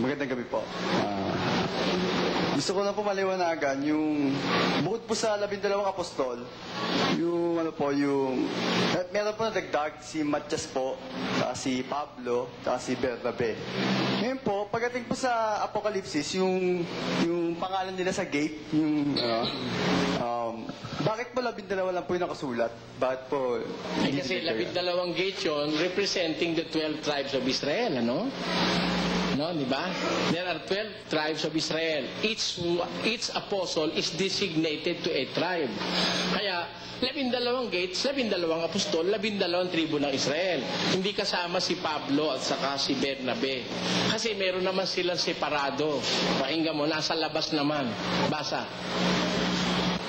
Magandang gabi po. Gusto ko na po maliwanagan yung bukod po sa 12 apostol, yung meron po na dagdag si Matias po, si Pablo, si Bernabe. Ngayon po, pagdating po sa Apokalipsis, yung pangalan nila sa gate, bakit po 12 lang po yung nakasulat? Bakit po? Kasi 12 gate yun, representing the 12 tribes of Israel, ano? No, di ba? There are 12 tribes of Israel. Each apostle is designated to a tribe. Kaya, 12 gates, 12 apostol, 12 tribo ng Israel. Hindi kasama si Pablo at saka si Bernabe. Kasi meron naman silang separado. Pakinggan mo, nasa labas naman. Basa.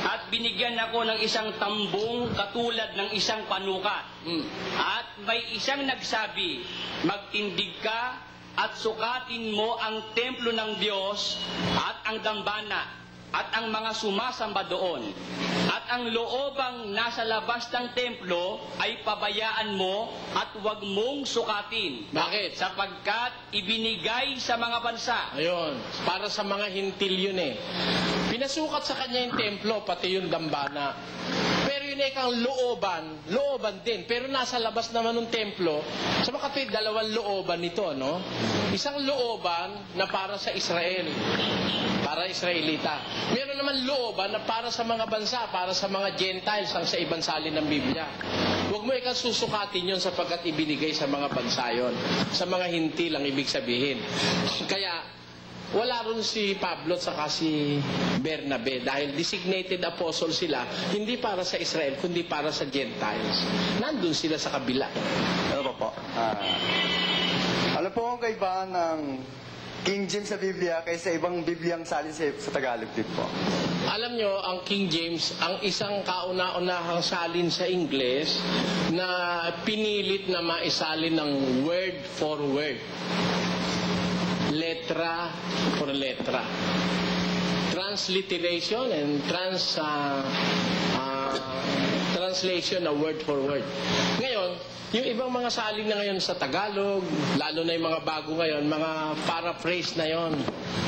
At binigyan ako ng isang tambong katulad ng isang panuka. At may isang nagsabi, magtindig ka at sukatin mo ang templo ng Diyos at ang dambana at ang mga sumasamba doon. At ang loobang nasa labas ng templo ay pabayaan mo at huwag mong sukatin. Bakit? Sapagkat ibinigay sa mga bansa. Ayun, para sa mga hintil yun eh. Pinasukat sa kanya yung templo, pati yung dambana. Pero yun ay kang looban din. Pero nasa labas naman ng templo, sa makatwid, 2 looban nito, no? Isang looban na para sa Israel, para Israelita. Meron naman looban na para sa mga bansa, para sa mga Gentiles, ang sa ibang salin ng Biblia. Huwag mo ikang susukatin yun sapagkat ibinigay sa mga bansa yun. Sa mga hintil ang ibig sabihin. Kaya, wala rin si Pablo at saka si Bernabe dahil designated apostle sila, hindi para sa Israel, kundi para sa Gentiles. Nandun sila sa kabila. Ano po? Ano po ang kaibahan ng King James sa Biblia kaysa ibang Bibliang salin sa Tagalog din po? Alam nyo, ang King James, ang isang kauna-unahang salin sa Ingles na pinilit na maisalin ng word for word. Letra for letra. Transliteration and translation na word for word. Ngayon, yung ibang mga salin na ngayon sa Tagalog, lalo na yung mga bago ngayon, mga paraphrase na yon,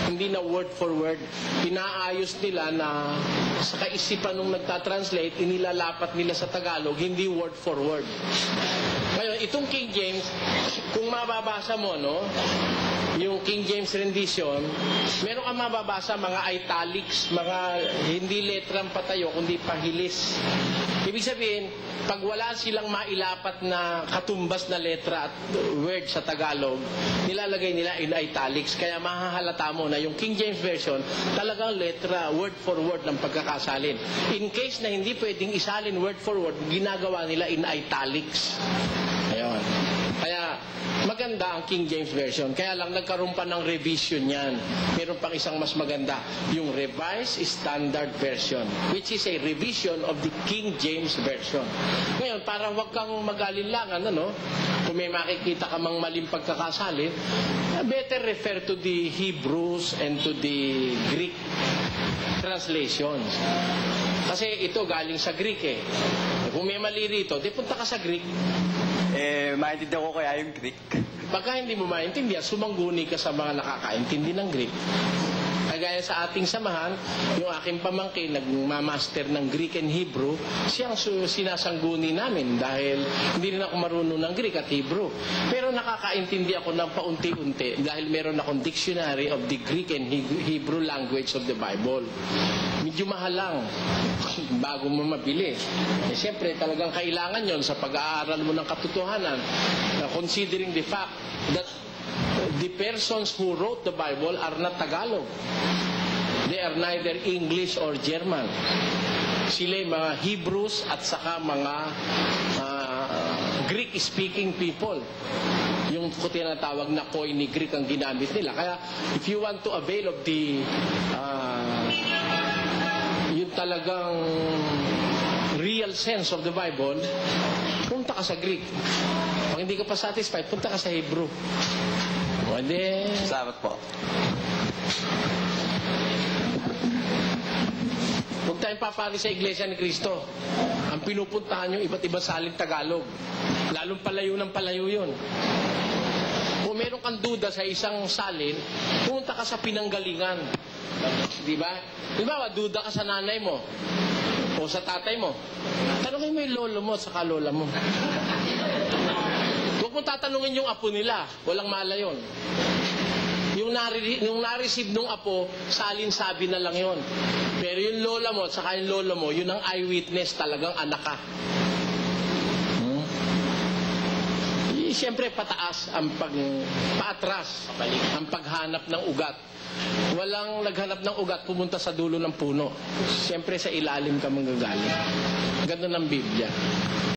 hindi na word for word. Inaayos nila na sa kaisipan nung nagtatranslate, inilalapat nila sa Tagalog, hindi word for word. Ngayon, itong King James, kung mababasa mo, no, yung King James rendition, meron kang mababasa mga italics, mga hindi letrang patayo, kundi pahilis. Ibig sabihin, pag wala silang mailapat na katumbas na letra at word sa Tagalog, nilalagay nila in italics. Kaya mahahalata mo na yung King James Version, talagang letra, word for word ng pagkakasalin. In case na hindi pwedeng isalin word for word, ginagawa nila in italics. Ayun. Kaya maganda ang King James Version. Kaya lang nagkaroon pa ng revision yan. Meron pang isang mas maganda, yung Revised Standard Version, which is a revision of the King James Version. Ngayon, para wag kang mag-alinlangan, ano? Kung may makikita ka mang maling pagkakasalin, better refer to the Hebrews and to the Greek translations. Kasi ito galing sa Greek eh. Kung may mali rito, di punta ka sa Greek. Maintindihan ko kaya yung Greek. Pagka hindi mo maintindihan, sumangguni ka sa mga nakakaintindi ng Greek. Kagaya sa ating samahan, yung aking pamangkin, nagmamaster ng Greek and Hebrew, siyang sinasangguni namin dahil hindi rin ako marunong ng Greek at Hebrew. Pero nakakaintindi ako ng paunti-unti dahil meron akong dictionary of the Greek and Hebrew language of the Bible. Medyo mahal lang bago mo mabili. Siyempre, talagang kailangan yon sa pag-aaral mo ng katotohanan, considering the fact that the persons who wrote the Bible are not Tagalog. They are neither English or German. Sila yung mga Hebrews at saka mga Greek-speaking people. Yung tinatawag na Koine Greek ang ginamit nila. Kaya, if you want to avail of the yung talagang real sense of the Bible, punta ka sa Greek. Pag hindi ka pa satisfied, punta ka sa Hebrew. Pwede. Salamat po. Huwag tayong papali sa Iglesia ni Cristo. Ang pinupuntahan yung iba't ibang saling Tagalog. Lalong palayo ng palayo yun. Kung meron kang duda sa isang salin, pumunta ka sa pinanggalingan. Di ba? Di ba, duda ka sa nanay mo o sa tatay mo. Tanungin mo yung lolo mo at saka lola mo. Huwag mo tatanungin yung apo nila. Walang mala yun. Yung na-receive nung apo, salin-sabi na lang yon. Pero yung lola mo at saka yung lolo mo, yun ang eyewitness, talagang anak ka. Siyempre, pataas ang paatras ang paghanap ng ugat. Walang naghanap ng ugat, pumunta sa dulo ng puno. Siyempre, sa ilalim ka manggagaling. Ganun ang Biblia.